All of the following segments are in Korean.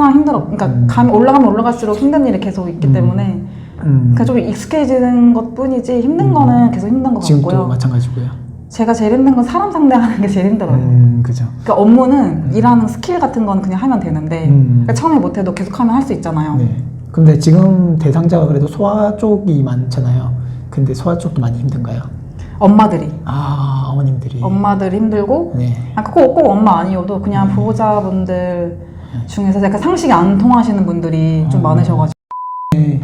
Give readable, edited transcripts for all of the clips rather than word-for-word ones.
항상 힘들어. 그러니까 올라가면 올라갈수록 힘든 일이 계속 있기 때문에 그러니까 좀 익숙해지는 것 뿐이지 힘든 거는 계속 힘든 것 같고요. 지금도 마찬가지고요. 제가 제일 힘든 건 사람 상대하는 게 제일 힘들어요. 그죠. 그러니까 업무는 일하는 스킬 같은 건 그냥 하면 되는데 그러니까 처음에 못해도 계속 하면 할 수 있잖아요. 네. 근데 지금 대상자가 그래도 소아 쪽이 많잖아요. 근데 소아 쪽도 많이 힘든가요? 엄마들이. 어머님들이. 엄마들이 힘들고 네. 꼭 엄마 아니어도 그냥 보호자분들 중에서 약간 상식이 안 통하시는 분들이 좀 많으셔가지고. 네.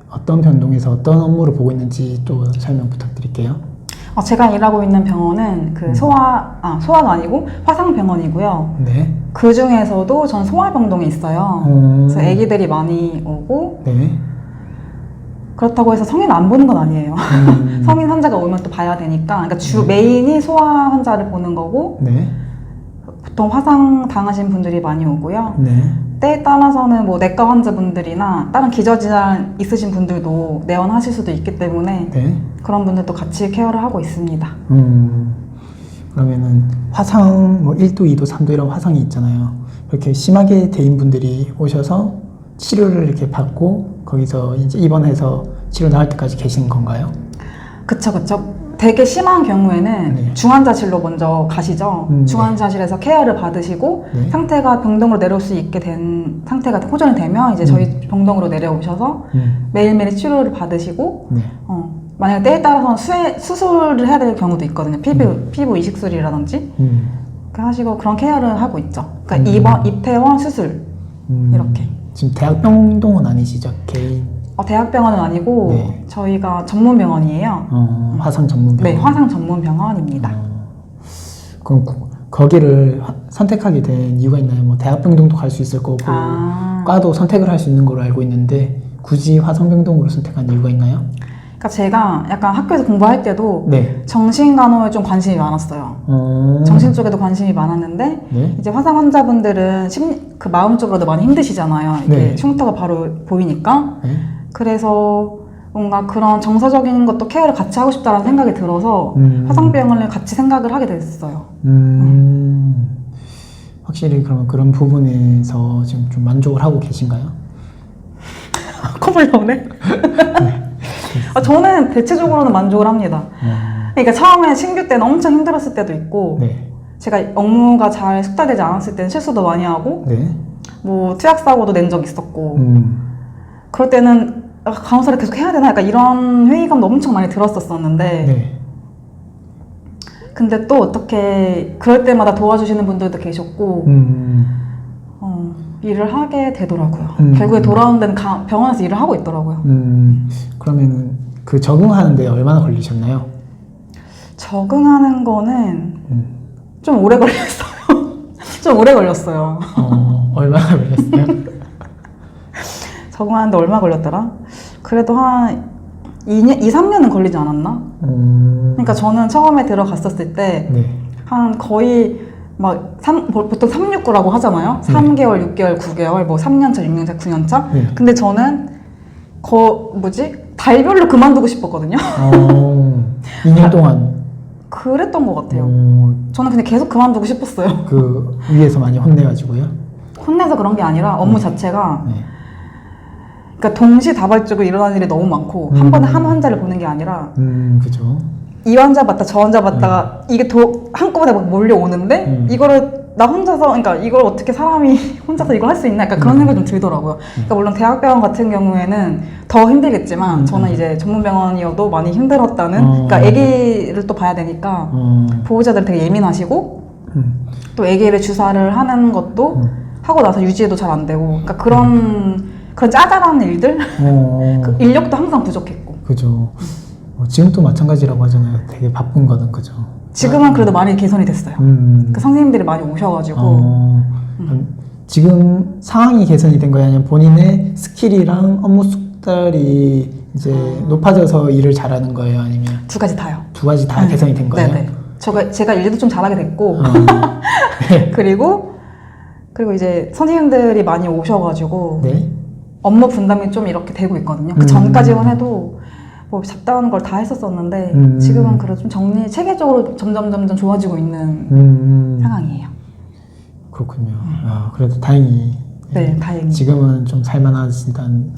어떤 변동에서 어떤 업무를 보고 있는지 또 설명 부탁드릴게요. 제가 일하고 있는 병원은 그 소아가 아니고 화상병원이고요. 네. 그 중에서도 전 소아병동에 있어요. 그래서 아기들이 많이 오고 네. 그렇다고 해서 성인 안 보는 건 아니에요. 성인 환자가 오면 또 봐야 되니까. 그러니까 메인이 소아 환자를 보는 거고 네. 보통 화상 당하신 분들이 많이 오고요. 네. 때에 따라서는 뭐 내과 환자분들이나 다른 기저질환 있으신 분들도 내원하실 수도 있기 때문에 네. 그런 분들도 같이 케어를 하고 있습니다. 그러면은 화상 뭐 1도, 2도, 3도 이런 화상이 있잖아요. 이렇게 심하게 대인 분들이 오셔서 치료를 이렇게 받고 거기서 이제 입원해서 치료 나을 때까지 계신 건가요? 그쵸. 되게 심한 경우에는 네. 중환자실로 먼저 가시죠. 중환자실에서 케어를 받으시고 네. 상태가 병동으로 내려올 수 있게 된 상태가 호전이 되면 이제 저희 병동으로 내려오셔서 매일매일 치료를 받으시고 네. 만약에 때에 따라서는 수술을 해야 될 경우도 있거든요. 피부 이식술이라든지 그렇게 하시고 그런 케어를 하고 있죠. 그러니까 입퇴원, 수술 이렇게. 지금 대학병동은 아니시죠? 개인? 대학병원은 아니고 네. 저희가 전문병원이에요. 화상 전문병원? 네, 화상 전문병원입니다. 그럼 거기를 선택하게 된 이유가 있나요? 뭐 대학병동도 갈 수 있을 거고 과도 선택을 할 수 있는 걸로 알고 있는데 굳이 화상병동으로 선택한 이유가 있나요? 그러니까 제가 약간 학교에서 공부할 때도 네. 정신간호에 좀 관심이 많았어요. 정신 쪽에도 관심이 많았는데 네. 이제 화상 환자분들은 그 마음 쪽으로도 많이 힘드시잖아요. 이게 네. 흉터가 바로 보이니까. 네. 그래서 뭔가 그런 정서적인 것도 케어를 같이 하고 싶다는 생각이 들어서 화상병원을 같이 생각을 하게 됐어요. 확실히 그러면 그런 부분에서 지금 좀 만족을 하고 계신가요? 콧물 나오네. 네. 저는 대체적으로는 만족을 합니다. 그러니까 처음에 신규 때는 엄청 힘들었을 때도 있고 네. 제가 업무가 잘 숙달되지 않았을 때는 실수도 많이 하고 네. 뭐 투약사고도 낸 적 있었고 그럴 때는 간호사를 계속 해야 되나? 약간 이런 회의감도 엄청 많이 들었었는데 네. 근데 또 어떻게 그럴 때마다 도와주시는 분들도 계셨고 일을 하게 되더라고요. 결국에 돌아온 데는 병원에서 일을 하고 있더라고요. 그러면은 그 적응하는데 얼마나 걸리셨나요? 적응하는 거는 좀 오래 걸렸어요. 좀 오래 걸렸어요. 얼마나 걸렸어요? 적응하는데 얼마 걸렸더라? 그래도 한 2년, 3년은 걸리지 않았나? 그러니까 저는 처음에 들어갔었을 때 한 거의 막 보통 369라고 하잖아요. 3개월, 6개월, 9개월, 뭐 3년차, 6년차, 9년차. 근데 저는 달별로 그만두고 싶었거든요. 2년 동안 그랬던 것 같아요. 저는 근데 계속 그만두고 싶었어요. 그 위에서 많이 혼내가지고요? 혼내서 그런 게 아니라 업무 자체가 그러니까 동시다발적으로 일어나는 일이 너무 많고 한 번에 한 환자를 보는 게 아니라 그죠. 이 환자 봤다 저 환자 봤다가 이게 한꺼번에 막 몰려오는데 이거를 나 혼자서 그러니까 이걸 어떻게 사람이 혼자서 이걸 할 수 있나 약간 그런 생각이 좀 들더라고요. 그러니까 물론 대학병원 같은 경우에는 더 힘들겠지만 저는 이제 전문병원이어도 많이 힘들었다는 그러니까 아기를 또 봐야 되니까 보호자들 되게 예민하시고 또 아기를 주사를 하는 것도 하고 나서 유지해도 잘 안 되고 그러니까 그런 짜잘한 일들 그 인력도 항상 부족했고 그죠. 지금도 마찬가지라고 하잖아요. 되게 바쁜 거는 그죠. 지금은 그래도 많이 개선이 됐어요. 그 선생님들이 많이 오셔가지고 지금 상황이 개선이 된 거예요? 아니면 본인의 스킬이랑 업무 숙달이 이제 높아져서 일을 잘하는 거예요? 아니면 두 가지 다요. 두 가지 다 개선이 된 거예요? 네네. 제가 일도 좀 잘하게 됐고 그리고 이제 선생님들이 많이 오셔가지고 네. 업무 분담이 좀 이렇게 되고 있거든요. 그 전까지만 해도 뭐 잡다한 걸 다 했었었는데 지금은 그래도 좀 체계적으로 점점 좋아지고 있는 상황이에요. 그렇군요. 그래도 다행히 네, 다행히. 지금은 좀 살만하시다는.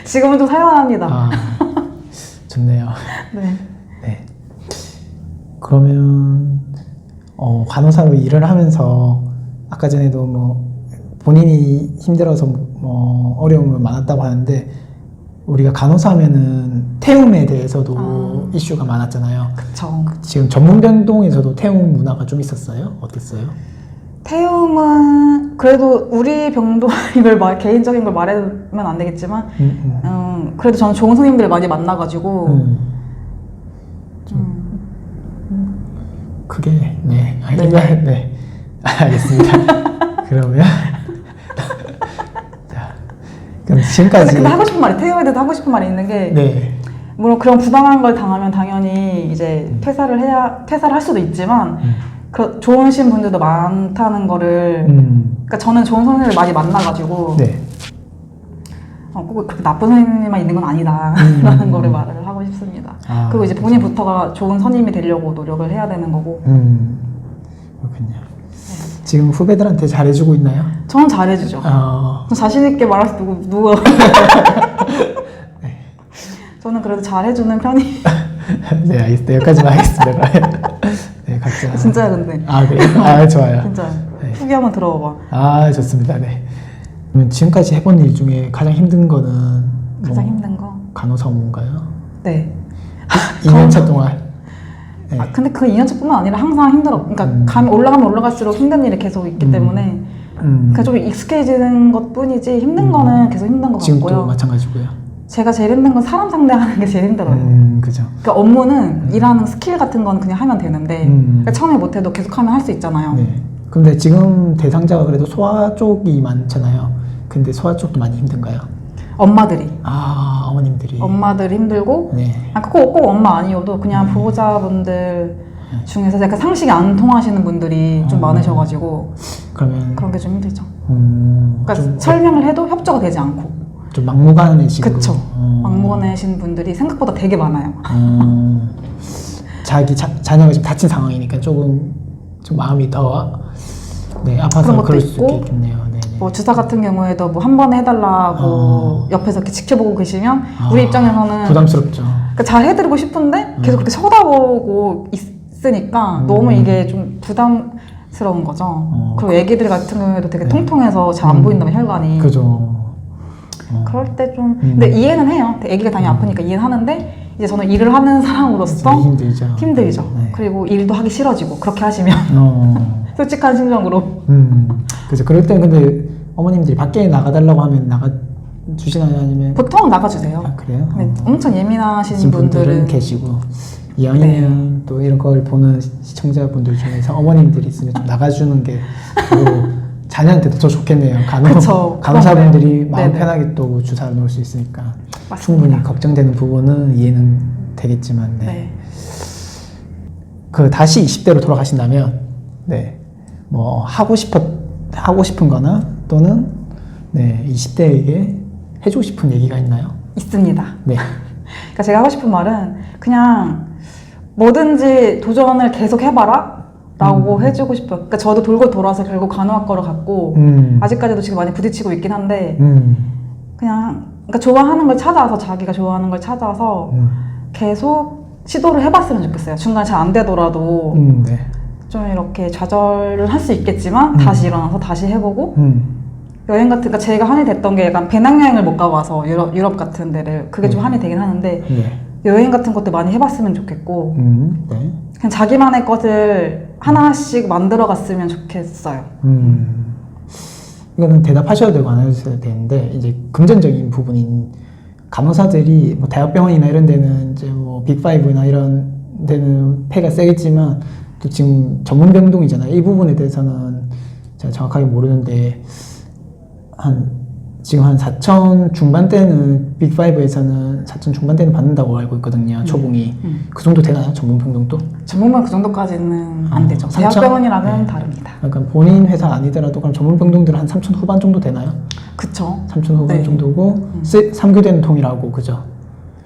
지금은 좀 살만합니다. 아, 좋네요. 네. 네. 그러면 간호사로 일을 하면서 아까 전에도 뭐 본인이 힘들어서 뭐 어려움을 많았다고 하는데 우리가 간호사 하면은 태움에 대해서도 이슈가 많았잖아요. 그쵸. 지금 전문 병동에서도 태움 문화가 좀 있었어요? 어땠어요? 태움은 그래도 우리 병동 이걸 개인적인 걸 말하면 안 되겠지만 그래도 저는 좋은 선생님들 많이 만나가지고 그게 네. 네. 네. 알겠습니다. 그러면 자, 그럼 지금까지 근데 하고 싶은 말이 태움에 대해서 하고 싶은 말이 있는 게 네. 물론 그런 부당한 걸 당하면 당연히 이제 퇴사를 할 수도 있지만 좋으신 분들도 많다는 거를 그러니까 저는 좋은 선생님을 많이 만나가지고 네. 꼭 그렇게 나쁜 선생님만 있는 건 아니다 라는 거를 말을 하고 싶습니다. 아, 그리고 이제 본인부터가 좋은 선임이 되려고 노력을 해야 되는 거고 그렇군요. 지금 후배들한테 잘해주고 있나요? 저는 잘해주죠. 저 자신 있게 말할 수 누가 저는 그래도 잘해주는 편이. 네, 알겠습니다. 여기까지만 하겠습니다. 네, 각자. 진짜요, 근데. 아, 그래요? 아, 좋아요. 진짜. 네. 후기 한번 들어봐. 아, 좋습니다. 네. 그러면 지금까지 해본 일 중에 가장 힘든 거는 가장 힘든 거? 간호사 업무인가요? 네. 2년차 동안. 네. 근데 그 2년차뿐만 아니라 항상 힘들어. 그러니까 감이 올라가면 올라갈수록 힘든 일이 계속 있기 때문에 그냥 좀 익숙해지는 것 뿐이지 힘든 거는 계속 힘든 것 지금도 같고요. 마찬가지고요. 제가 제일 힘든 건 사람 상대하는 게 제일 힘들어요. 그죠. 그러니까 업무는 일하는 스킬 같은 건 그냥 하면 되는데 그러니까 처음에 못해도 계속 하면 할 수 있잖아요. 네. 근데 지금 대상자가 그래도 소아 쪽이 많잖아요. 근데 소아 쪽도 많이 힘든가요? 엄마들이. 어머님들이. 엄마들이 힘들고 네. 꼭 엄마 아니어도 그냥 보호자분들 중에서 약간 상식이 안 통하시는 분들이 좀 많으셔가지고 그러면 그런 게 좀 힘들죠. 좀 그러니까 설명을 해도 협조가 되지 않고. 좀 막무가내 식으로. 그쵸. 막무가내신 분들이 생각보다 되게 많아요. 자기 자녀가 지금 다친 상황이니까 조금 좀 마음이 더 아파서 그럴 수 있겠네요. 네네. 뭐 주사 같은 경우에도 뭐 한 번에 해달라고 옆에서 이렇게 지켜보고 계시면 우리 입장에서는 부담스럽죠. 그러니까 잘 해드리고 싶은데 계속 그렇게 쳐다보고 있으니까 너무 이게 좀 부담스러운 거죠. 그리고 애기들 같은 경우에도 되게 통통해서 잘 안 보인다면 혈관이. 그죠. 그럴 때 좀 근데 이해는 해요. 애기가 당연히 아프니까 이해는 하는데 이제 저는 일을 하는 사람으로서 힘들죠. 네. 그리고 일도 하기 싫어지고 그렇게 하시면 솔직한 심정으로. 그죠. 그럴 때는 근데 어머님들이 밖에 나가달라고 하면 나가주시나요? 아니면 보통 나가주세요. 아, 그래요? 네, 엄청 예민하신 분들은 분들은 계시고 이왕이면 또 이런 걸 보는 시청자분들 중에서 어머님들이 있으면 좀 나가주는 게 또 자녀한테도 더 좋겠네요. 간호사분들이 마음 네네. 편하게 또 주사를 놓을 수 있으니까 맞습니다. 충분히 걱정되는 부분은 이해는 되겠지만 네. 그 다시 20대로 돌아가신다면 뭐 하고 싶은 거나 또는 20대에게 해주고 싶은 얘기가 있나요? 있습니다. 네. 그러니까 제가 하고 싶은 말은 그냥 뭐든지 도전을 계속 해봐라 라고 해주고 싶어요. 그러니까 저도 돌고 돌아서 결국 간호학과를 갔고 아직까지도 지금 많이 부딪히고 있긴 한데 그냥 그러니까 좋아하는 걸 찾아서 자기가 좋아하는 걸 찾아서 계속 시도를 해봤으면 좋겠어요. 중간에 잘 안 되더라도 좀 이렇게 좌절을 할 수 있겠지만 다시 일어나서 다시 해보고 여행 같은 그러니까 제가 한이 됐던 게 약간 배낭여행을 못 가봐서 유럽 같은 데를 그게 좀 한이 되긴 하는데 여행 같은 것도 많이 해봤으면 좋겠고 그냥 자기만의 것을 하나씩 만들어 갔으면 좋겠어요. 이거는 대답하셔도 되고 안 해주셔도 되는데 이제 금전적인 부분인 간호사들이 뭐 대학병원이나 이런 데는 이제 뭐 빅5나 이런 데는 폐가 세겠지만 또 지금 전문 병동이잖아요. 이 부분에 대해서는 제가 정확하게 모르는데 지금 한 4천 중반대는 빅5에서는 4천 중반대는 받는다고 알고 있거든요. 초봉이. 그 정도 되나요? 전문 병동도? 전문병 그 정도까지는 안 되죠. 대학병원이라면 다릅니다. 약간 본인 회사 아니더라도 그럼 전문 병동들은 한 3천 후반 정도 되나요? 그쵸. 3천 후반 정도고 3교대는 통일하고 그죠?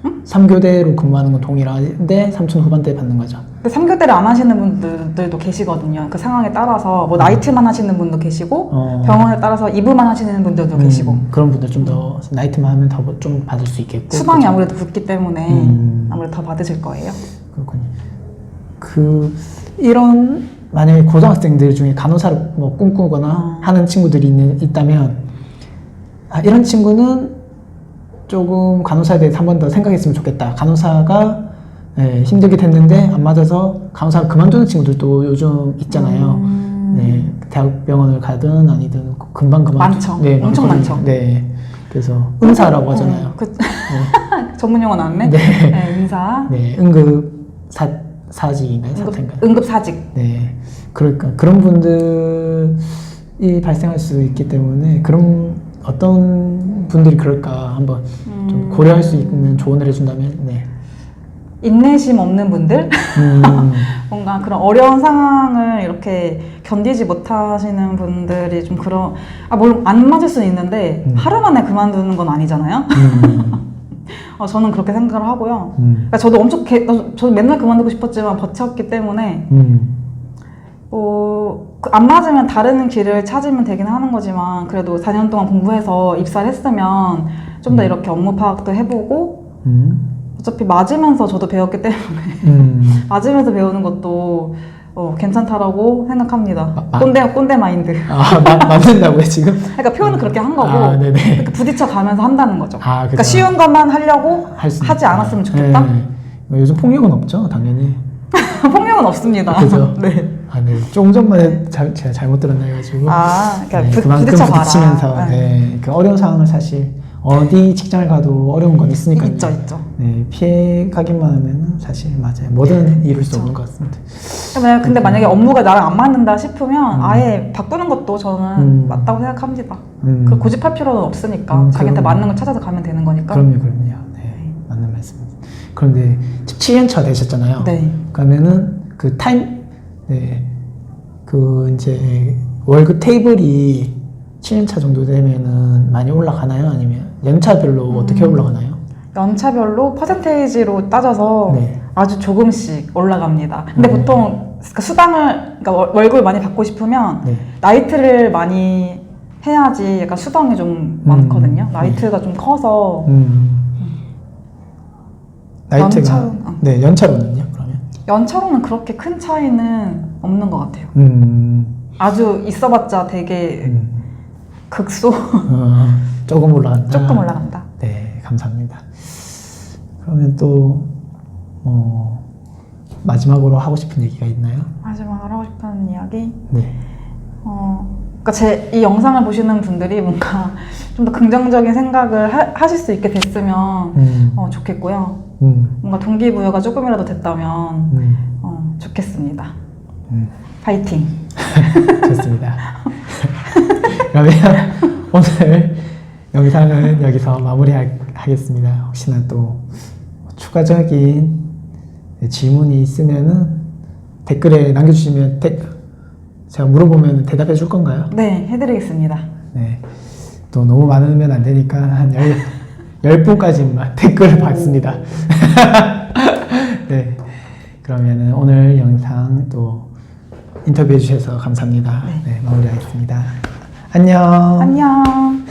3교대로 근무하는 건 동일한데 3천 후반대 받는 거죠. 근데 3교대를 안 하시는 분들도 계시거든요. 그 상황에 따라서 뭐 나이트만 하시는 분도 계시고 병원에 따라서 이부만 하시는 분들도 계시고 그런 분들 좀 더 나이트만 하면 더 좀 받을 수 있겠고 수당이 그죠? 아무래도 붙기 때문에 아무래도 더 받으실 거예요. 그렇군요. 이런 만약에 고등학생들 중에 간호사를 뭐 꿈꾸거나 하는 친구들이 있다면 이런 친구는 조금 간호사에 대해서 한 번 더 생각했으면 좋겠다. 간호사가 힘들게 됐는데 안 맞아서 간호사를 그만두는 친구들도 요즘 있잖아요. 네, 대학병원을 가든 아니든 금방 많죠. 네, 엄청 많거든요. 많죠. 네, 그래서 은사라고 하잖아요. 전문 용어 나왔네. 네. 네, 인사. 네, 사직인가요? 사태인가요? 응급사직. 네, 그러니까 그런 분들이 발생할 수 있기 때문에 그런 어떤 분들이 그럴까 한번 좀 고려할 수 있는 조언을 해준다면, 네. 인내심 없는 분들? 뭔가 그런 어려운 상황을 이렇게 견디지 못하시는 분들이 좀 그런, 물론 안 맞을 수는 있는데, 하루 만에 그만두는 건 아니잖아요? 저는 그렇게 생각을 하고요. 그러니까 저도 저도 맨날 그만두고 싶었지만 버텼기 때문에, 안 맞으면 다른 길을 찾으면 되긴 하는 거지만, 그래도 4년 동안 공부해서 입사를 했으면 좀 더 이렇게 업무 파악도 해보고, 어차피 맞으면서 저도 배웠기 때문에, 맞으면서 배우는 것도 괜찮다라고 생각합니다. 꼰대 마인드. 맞는다고요, 지금? 그러니까 표현은 그렇게 한 거고, 네네. 이렇게 부딪혀 가면서 한다는 거죠. 그러니까 그러니까 쉬운 것만 하려고 하지 않았으면 좋겠다? 네. 요즘 폭력은 없죠, 당연히. 폭력은 없습니다. 그죠? 네. 네. 조금 전만에 제가 잘못 들었나 해가지고. 그러니까 네, 그만큼 부딪혀 봐라. 부딪히면서, 네. 그 어려운 상황을 사실, 어디 직장을 가도 어려운 건 있으니까요. 있죠. 네, 피해 가기만 하면은 사실 맞아요. 뭐든 이룰 수 없는 것 같습니다. 근데 만약에 업무가 나랑 안 맞는다 싶으면 아예 바꾸는 것도 저는 맞다고 생각합니다. 그 고집할 필요는 없으니까 자기한테 맞는 걸 찾아서 가면 되는 거니까. 그럼요. 네, 맞는 말씀입니다. 그런데 7년차 되셨잖아요. 네. 그러면은 이제 월급 테이블이 7년차 정도 되면은 많이 올라가나요? 아니면 연차별로 어떻게 올라가나요? 연차별로 퍼센테이지로 따져서 네. 아주 조금씩 올라갑니다. 근데 보통 그러니까 월급을 많이 받고 싶으면 네. 나이트를 많이 해야지 약간 수당이 좀 많거든요. 나이트가 좀 커서 나이트가 연차로는요? 그러면? 연차로는 그렇게 큰 차이는 없는 것 같아요. 아주 있어봤자 되게 극소. 조금 올라간다. 조금 올라간다. 네, 감사합니다. 그러면 또 마지막으로 하고 싶은 얘기가 있나요? 마지막으로 하고 싶은 이야기? 네. 그러니까 이 영상을 보시는 분들이 뭔가 좀 더 긍정적인 생각을 하실 수 있게 됐으면 좋겠고요. 뭔가 동기부여가 조금이라도 됐다면 좋겠습니다. 파이팅! 좋습니다. 그러면 오늘 영상은 여기서 마무리하겠습니다. 혹시나 또 추가적인 질문이 있으면은 댓글에 남겨주시면 제가 물어보면 대답해 줄 건가요? 네, 해드리겠습니다. 네. 또 너무 많으면 안 되니까 한 10분까지만 댓글을 받습니다. 네. 그러면은 오늘 영상 또 인터뷰해 주셔서 감사합니다. 네, 마무리하겠습니다. 안녕. 안녕.